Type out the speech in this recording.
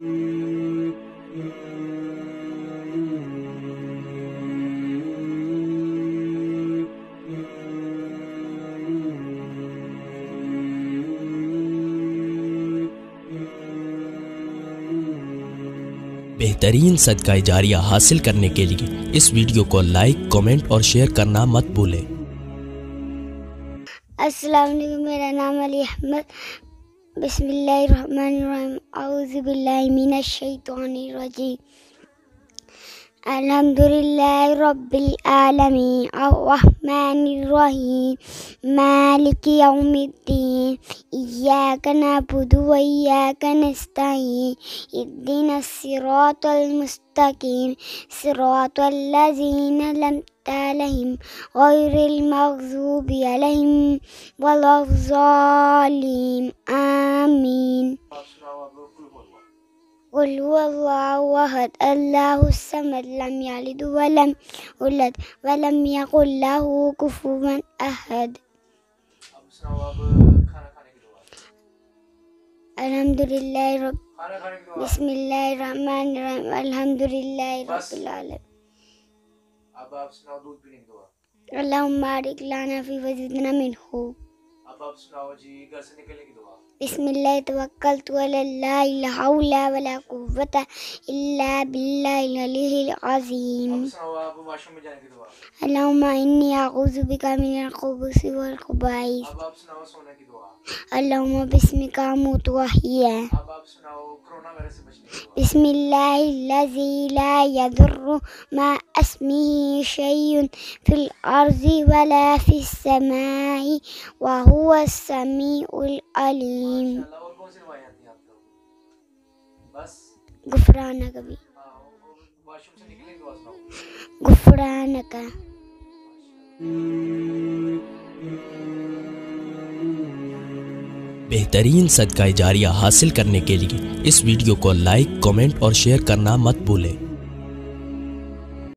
بہترین صدقہ جاریہ حاصل کرنے کے لیے اس ویڈیو کو لائک، کمنٹ اور شیئر کرنا مت بھولیں۔ السلام علیکم، میرا نام علی احمد۔ بسم اللہ الرحمن الرحیم، اعوذ باللہ من الشیطان الرجیم۔ الحمدللہ رب العالمین، الرحمن الرحیم، مالک یوم الدین، ایاک نعبد و ایاک نستعین، اہدنا الصراط المستقیم، صراط الذین انعمت علیہم غیر المغضوب علیہم ولا الضالین، آمین۔ قل هو الله أحد الله الصمد لم يلد ولم يولد ولم يكن له كفوا أحد۔ الحمدللہ بسم اللہ الرحمن الرحیم، الحمدللہ رب العالمین۔ اب آپ سناؤ دودھ پینے کی دعا۔ اللہم بارک لنا فی وزدنا منہ۔ اب آپ سناؤ جی گھر سے نکلنے کی دعا۔ بسم اللہ توکلت علی اللہ، لا حول ولا قوة الا باللہ العلی العظیم۔ اب سناؤ آپ واش روم میں جانے کی دعا۔ اللہم انی اعوذ بک من الخبث والخبائث۔ اب آپ سناؤ سونے کی دعا۔ اللہم بسمک اموت واحیا۔ اب آپ سناؤ کرونا وائرس سے بچنے کی دعا۔ بسم اللہ الذی لا یضر مع اسمہ شیء فی الارض ولا فی السماء وہو السمیع العلیم۔ ماشاءاللہ، اور کون سی دعائیں آتی ہیں آپ کو؟ بس غفرانک بھی، واش روم سے نکلنے کی دعا سناؤ۔ غفرانک۔ بہترین صدقہ جاریہ حاصل کرنے کے لیے اس ویڈیو کو لائک، کمنٹ اور شیئر کرنا مت بھولیں۔